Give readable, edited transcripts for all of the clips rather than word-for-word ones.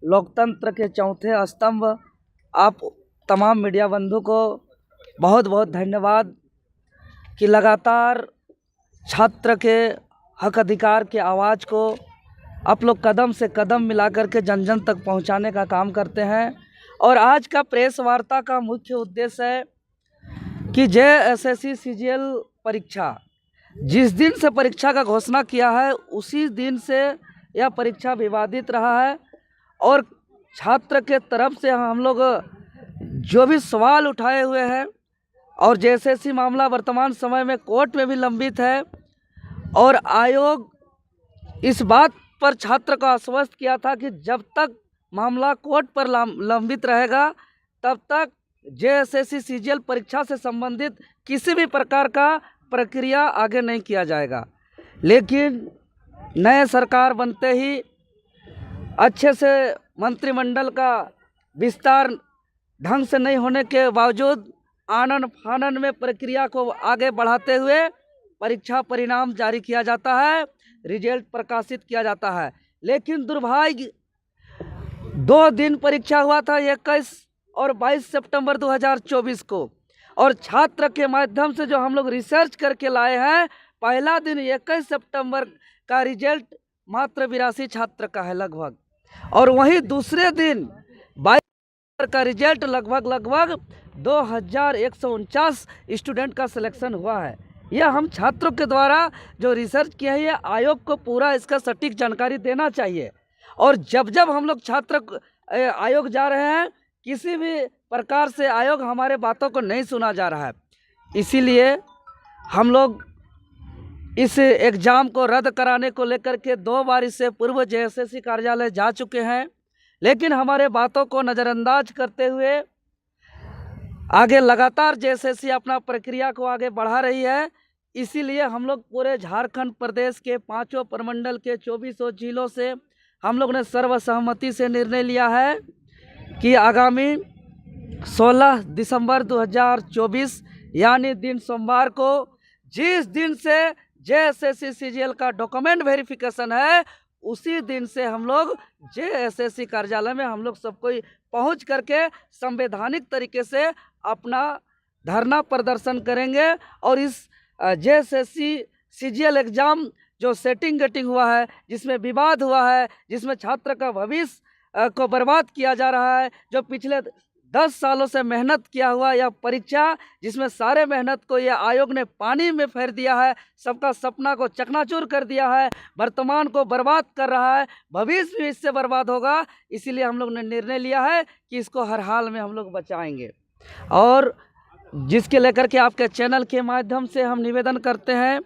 लोकतंत्र के चौथे स्तंभ आप तमाम मीडिया बंधु को बहुत बहुत धन्यवाद कि लगातार छात्र के हक अधिकार के आवाज़ को आप लोग कदम से कदम मिलाकर के जन जन तक पहुंचाने का काम करते हैं। और आज का प्रेस वार्ता का मुख्य उद्देश्य है कि जेएसएससी सीजीएल परीक्षा जिस दिन से परीक्षा का घोषणा किया है उसी दिन से यह परीक्षा विवादित रहा है और छात्र के तरफ से हम लोग जो भी सवाल उठाए हुए हैं और जेएसएससी मामला वर्तमान समय में कोर्ट में भी लंबित है और आयोग इस बात पर छात्र को आश्वस्त किया था कि जब तक मामला कोर्ट पर लंबित रहेगा तब तक जेएसएससी सीजीएल परीक्षा से संबंधित किसी भी प्रकार का प्रक्रिया आगे नहीं किया जाएगा। लेकिन नए सरकार बनते ही अच्छे से मंत्रिमंडल का विस्तार ढंग से नहीं होने के बावजूद आनन फानन में प्रक्रिया को आगे बढ़ाते हुए परीक्षा परिणाम जारी किया जाता है, रिजल्ट प्रकाशित किया जाता है। लेकिन दुर्भाग्य 2 दिन परीक्षा हुआ था 21 और 22 सितंबर 2024 को और छात्र के माध्यम से जो हम लोग रिसर्च करके लाए हैं पहला दिन 21 सितंबर का रिजल्ट मात्र 82 छात्र का है लगभग और वहीं दूसरे दिन 22 का रिजल्ट लगभग 2149 स्टूडेंट का सिलेक्शन हुआ है। यह हम छात्रों के द्वारा जो रिसर्च किया है आयोग को पूरा इसका सटीक जानकारी देना चाहिए। और जब जब हम लोग छात्र आयोग जा रहे हैं किसी भी प्रकार से आयोग हमारे बातों को नहीं सुना जा रहा है, इसीलिए हम लोग इस एग्ज़ाम को रद्द कराने को लेकर के 2 बार इससे पूर्व जेएसएससी कार्यालय जा चुके हैं। लेकिन हमारे बातों को नज़रअंदाज करते हुए आगे लगातार जेएसएससी अपना प्रक्रिया को आगे बढ़ा रही है। इसीलिए हम लोग पूरे झारखंड प्रदेश के 5 प्रमंडल के 24 जिलों से हम लोग ने सर्वसहमति से निर्णय लिया है कि आगामी 16 दिसंबर 2024 यानी दिन सोमवार को जिस दिन से जेएसएससी सीजीएल का डॉक्यूमेंट वेरिफिकेशन है उसी दिन से हम लोग जेएसएससी कार्यालय में हम लोग सब कोई पहुंच करके संवैधानिक तरीके से अपना धरना प्रदर्शन करेंगे। और इस जेएसएससी सीजीएल एग्ज़ाम जो सेटिंग गेटिंग हुआ है, जिसमें विवाद हुआ है, जिसमें छात्र का भविष्य को बर्बाद किया जा रहा है, जो पिछले 10 सालों से मेहनत किया हुआ यह परीक्षा जिसमें सारे मेहनत को यह आयोग ने पानी में फेर दिया है, सबका सपना को चकनाचूर कर दिया है, वर्तमान को बर्बाद कर रहा है, भविष्य भी इससे बर्बाद होगा। इसीलिए हम लोग ने निर्णय लिया है कि इसको हर हाल में हम लोग बचाएंगे। और जिसके लेकर के आपके चैनल के माध्यम से हम निवेदन करते हैं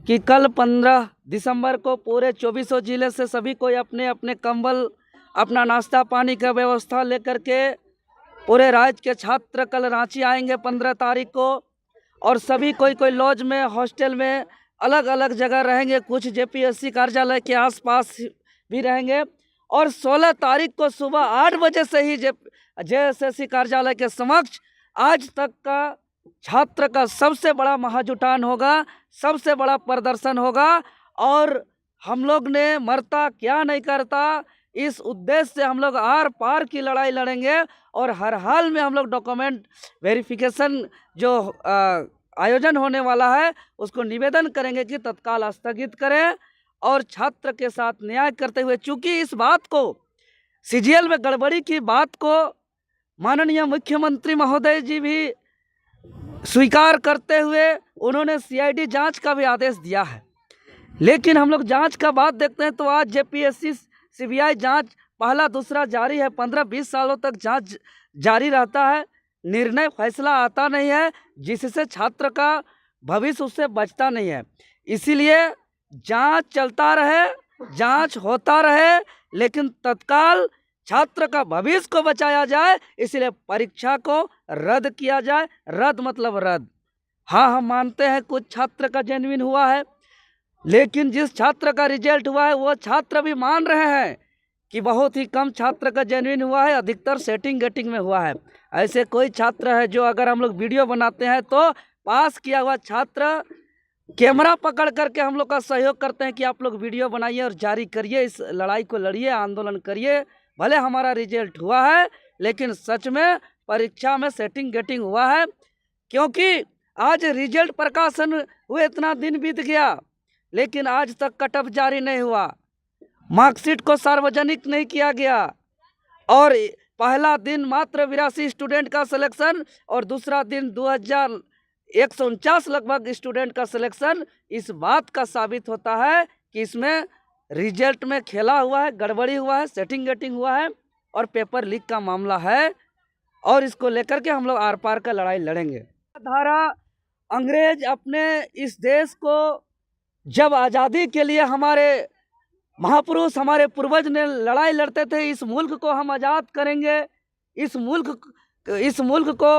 कि कल 15 दिसंबर को पूरे 24 जिले से सभी कोई अपने अपने कंबल अपना नाश्ता पानी का व्यवस्था लेकर के पूरे राज्य के छात्र कल रांची आएंगे 15 तारीख को और सभी कोई लॉज में हॉस्टल में अलग अलग जगह रहेंगे, कुछ जेपीएससी कार्यालय के आसपास भी रहेंगे। और 16 तारीख को सुबह 8 बजे से ही जेएसएससी कार्यालय के समक्ष आज तक का छात्र का सबसे बड़ा महाजुटान होगा, सबसे बड़ा प्रदर्शन होगा। और हम लोग ने मरता क्या नहीं करता इस उद्देश्य से हम लोग आर पार की लड़ाई लड़ेंगे और हर हाल में हम लोग डॉक्यूमेंट वेरिफिकेशन जो आयोजन होने वाला है उसको निवेदन करेंगे कि तत्काल स्थगित करें और छात्र के साथ न्याय करते हुए, चूँकि इस बात को सीजीएल में गड़बड़ी की बात को माननीय मुख्यमंत्री महोदय जी भी स्वीकार करते हुए उन्होंने सीआईडी जांच का भी आदेश दिया है। लेकिन हम लोग जांच का बात देखते हैं तो आज जेपीएससी सीबीआई जांच पहला दूसरा जारी है, 15-20 सालों तक जांच जारी रहता है, निर्णय फैसला आता नहीं है जिससे छात्र का भविष्य उससे बचता नहीं है। इसीलिए जांच चलता रहे, जांच होता रहे, लेकिन तत्काल छात्र का भविष्य को बचाया जाए, इसलिए परीक्षा को रद्द किया जाए। रद्द मतलब रद्द। हाँ, हम मानते हैं कुछ छात्र का जेन्युइन हुआ है, लेकिन जिस छात्र का रिजल्ट हुआ है वो छात्र भी मान रहे हैं कि बहुत ही कम छात्र का जेन्युइन हुआ है, अधिकतर सेटिंग गेटिंग में हुआ है। ऐसे कोई छात्र है जो अगर हम लोग वीडियो बनाते हैं तो पास किया हुआ छात्र कैमरा पकड़ करके हम लोग का सहयोग करते हैं कि आप लोग वीडियो बनाइए और जारी करिए, इस लड़ाई को लड़िए, आंदोलन करिए, भले हमारा रिजल्ट हुआ है, लेकिन सच में परीक्षा में सेटिंग गेटिंग हुआ है। क्योंकि आज रिजल्ट प्रकाशन हुए इतना दिन बीत गया, लेकिन आज तक कट ऑफ जारी नहीं हुआ, मार्कशीट को सार्वजनिक नहीं किया गया। और पहला दिन मात्र 82 स्टूडेंट का सिलेक्शन और दूसरा दिन 2149 लगभग स्टूडेंट का सिलेक्शन। इस बात का साबित होता है कि इसमें रिजल्ट में खेला हुआ है, गड़बड़ी हुआ है, सेटिंग गेटिंग हुआ है और पेपर लीक का मामला है। और इसको लेकर के हम लोग आर पार का लड़ाई लड़ेंगे। धारा अंग्रेज अपने इस देश को जब आज़ादी के लिए हमारे महापुरुष हमारे पूर्वज ने लड़ाई लड़ते थे, इस मुल्क को हम आज़ाद करेंगे, इस मुल्क को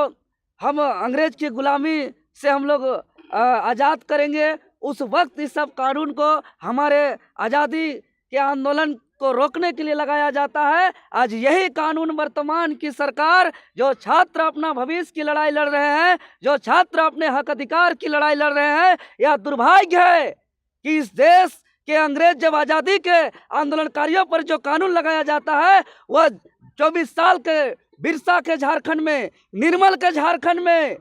हम अंग्रेज की गुलामी से हम लोग आज़ाद करेंगे। उस वक्त इस सब कानून को हमारे आज़ादी के आंदोलन को रोकने के लिए लगाया जाता है। आज यही कानून वर्तमान की सरकार, जो छात्र अपना भविष्य की लड़ाई लड़ रहे हैं, जो छात्र अपने हक अधिकार की लड़ाई लड़ रहे हैं, यह दुर्भाग्य है कि इस देश के अंग्रेज जब आज़ादी के आंदोलनकारियों पर जो कानून लगाया जाता है, वह 24 साल के बिरसा के झारखंड में, निर्मल के झारखंड में,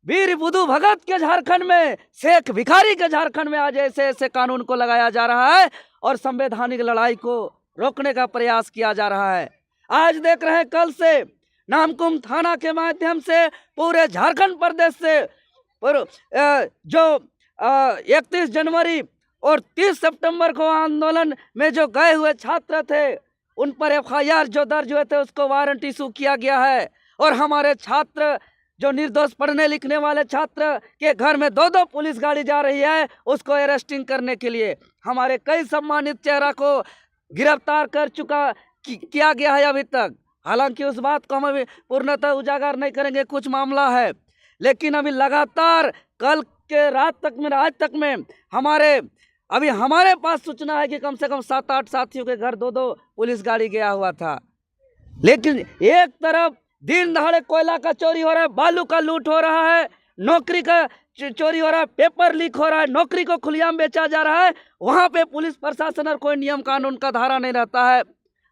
वीर बुद्धू भगत के झारखंड में, शेख भिखारी के झारखंड में आज ऐसे ऐसे कानून को लगाया जा रहा है और संवैधानिक लड़ाई को रोकने का प्रयास किया जा रहा है। आज देख रहे हैं, कल से नामकुम थाना के माध्यम से पूरे झारखंड प्रदेश से जो 31 जनवरी और 30 सितंबर को आंदोलन में जो गए हुए छात्र थे, उन पर FIR जो दर्ज हुए थे उसको वारंट इशू किया गया है। और हमारे छात्र जो निर्दोष पढ़ने लिखने वाले छात्र के घर में 2-2 पुलिस गाड़ी जा रही है उसको अरेस्टिंग करने के लिए। हमारे कई सम्मानित चेहरा को गिरफ्तार कर किया गया है अभी तक। हालांकि उस बात को हम अभी पूर्णतः उजागर नहीं करेंगे, कुछ मामला है, लेकिन अभी लगातार कल के रात तक में, आज तक में हमारे पास सूचना है कि कम से कम 7-8 साथियों के घर 2-2 पुलिस गाड़ी गया हुआ था। लेकिन एक तरफ दिन दहाड़े कोयला का चोरी हो रहा है, बालू का लूट हो रहा है, नौकरी का चोरी हो रहा है, पेपर लीक हो रहा है, नौकरी को खुलेआम बेचा जा रहा है, वहाँ पे पुलिस प्रशासन और कोई नियम कानून का धारा नहीं रहता है।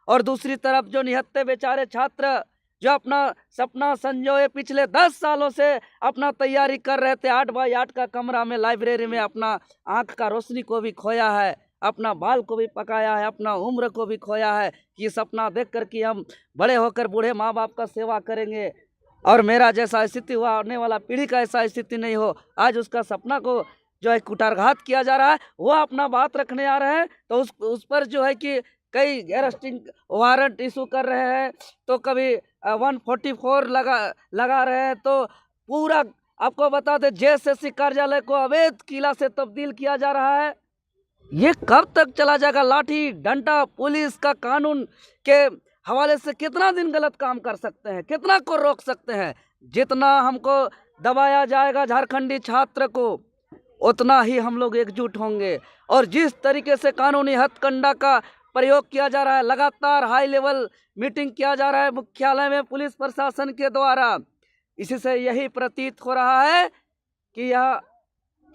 और दूसरी तरफ जो निहत्थे बेचारे छात्र जो अपना सपना संजोए पिछले 10 सालों से अपना तैयारी कर रहे थे, 8x8 का कमरा में, लाइब्रेरी में अपना आँख का रोशनी को भी खोया है, अपना बाल को भी पकाया है, अपना उम्र को भी खोया है कि सपना देख कर कि हम बड़े होकर बूढ़े माँ बाप का सेवा करेंगे और मेरा जैसा स्थिति हुआ, आने वाला पीढ़ी का ऐसा स्थिति नहीं हो। आज उसका सपना को जो है कुठारघात किया जा रहा है, वो अपना बात रखने आ रहे हैं तो उस पर जो है कि कई अरेस्टिंग वारंट इशू कर रहे हैं, तो कभी 144 लगा रहे हैं। तो पूरा आपको बता दें, JSSC कार्यालय को अवैध किला से तब्दील किया जा रहा है। ये कब तक चला जाएगा? लाठी डंडा पुलिस का कानून के हवाले से कितना दिन गलत काम कर सकते हैं, कितना को रोक सकते हैं? जितना हमको दबाया जाएगा झारखंडी छात्र को, उतना ही हम लोग एकजुट होंगे। और जिस तरीके से कानूनी हथकंडा का प्रयोग किया जा रहा है, लगातार हाई लेवल मीटिंग किया जा रहा है मुख्यालय में पुलिस प्रशासन के द्वारा, इसी से यही प्रतीत हो रहा है कि यह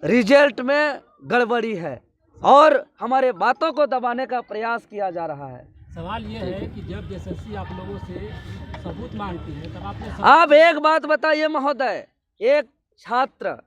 रिजल्ट में गड़बड़ी है और हमारे बातों को दबाने का प्रयास किया जा रहा है। सवाल ये है कि जब JSSC आप लोगों से सबूत मांगती है तब आपने आप एक बात बताइए महोदय, एक छात्र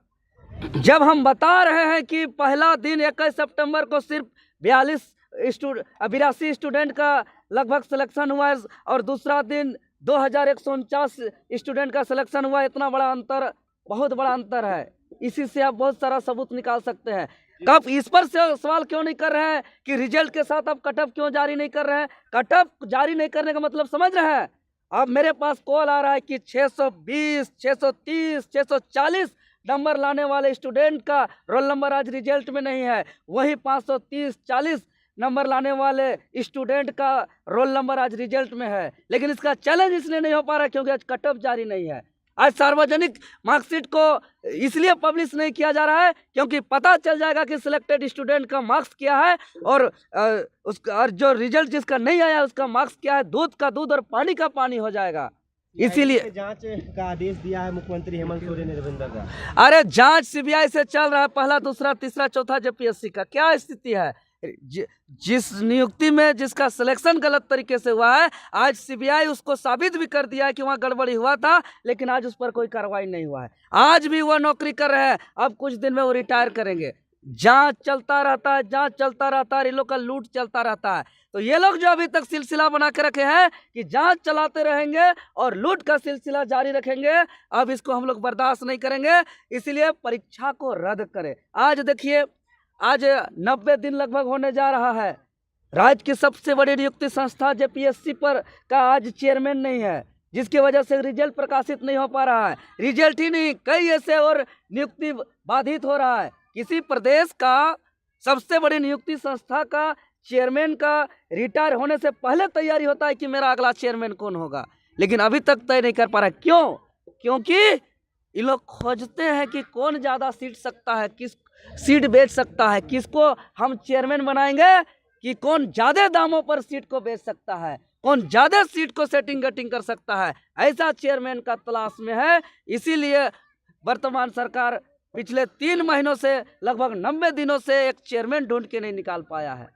जब हम बता रहे हैं कि पहला दिन 21 सितंबर को सिर्फ 82 स्टूडेंट का लगभग सिलेक्शन हुआ है और दूसरा दिन 2149 स्टूडेंट का सिलेक्शन हुआ, इतना बड़ा अंतर, बहुत बड़ा अंतर है। इसी से आप बहुत सारा सबूत निकाल सकते हैं। कब इस पर से सवाल क्यों नहीं कर रहे हैं कि रिजल्ट के साथ आप कट ऑफ क्यों जारी नहीं कर रहे हैं? कट ऑफ जारी नहीं करने का मतलब समझ रहे हैं? अब मेरे पास कॉल आ रहा है कि 620, 630, 640 नंबर लाने वाले स्टूडेंट का रोल नंबर आज रिजल्ट में नहीं है, वहीं 530-40 नंबर लाने वाले स्टूडेंट का रोल नंबर आज रिजल्ट में है। लेकिन इसका चैलेंज इसलिए नहीं हो पा रहा क्योंकि आज कट ऑफ जारी नहीं है। आज सार्वजनिक मार्कशीट को इसलिए पब्लिश नहीं किया जा रहा है क्योंकि पता चल जाएगा कि सिलेक्टेड स्टूडेंट का मार्क्स क्या है और जो रिजल्ट जिसका नहीं आया उसका मार्क्स क्या है। दूध का दूध और पानी का पानी हो जाएगा। इसीलिए जांच का आदेश दिया है मुख्यमंत्री हेमंत सोरेन ने रविंदर का। अरे जांच CBI से चल रहा है, पहला दूसरा तीसरा चौथा JPSC का क्या स्थिति है? जिस नियुक्ति में जिसका सिलेक्शन गलत तरीके से हुआ है, आज सीबीआई उसको साबित भी कर दिया है कि वहाँ गड़बड़ी हुआ था, लेकिन आज उस पर कोई कार्रवाई नहीं हुआ है। आज भी वह नौकरी कर रहे हैं, अब कुछ दिन में वो रिटायर करेंगे। जांच चलता रहता है, जांच चलता रहता है, इन लोग का लूट चलता रहता है। तो ये लोग जो अभी तक सिलसिला बना के रखे हैं कि जांच चलाते रहेंगे और लूट का सिलसिला जारी रखेंगे, अब इसको हम लोग बर्दाश्त नहीं करेंगे। इसलिए परीक्षा को रद्द करें। आज देखिए, आज 90 दिन लगभग होने जा रहा है। राज्य की सबसे बड़ी नियुक्ति संस्था जेपीएससी पर का आज चेयरमैन नहीं है, जिसकी वजह से रिजल्ट प्रकाशित नहीं हो पा रहा है। रिजल्ट ही नहीं, कई ऐसे और नियुक्ति बाधित हो रहा है। किसी प्रदेश का सबसे बड़ी नियुक्ति संस्था का चेयरमैन का रिटायर होने से पहले तैयारी होता है कि मेरा अगला चेयरमैन कौन होगा, लेकिन अभी तक तय नहीं कर पा रहा है। क्यों? क्योंकि ये लोग खोजते हैं कि कौन ज़्यादा सीट सकता है, किस सीट बेच सकता है, किसको हम चेयरमैन बनाएंगे, कि कौन ज़्यादा दामों पर सीट को बेच सकता है, कौन ज़्यादा सीट को सेटिंग गटिंग कर सकता है। ऐसा चेयरमैन का तलाश में है। इसीलिए वर्तमान सरकार पिछले 3 महीनों से लगभग 90 दिनों से एक चेयरमैन ढूंढ के नहीं निकाल पाया है।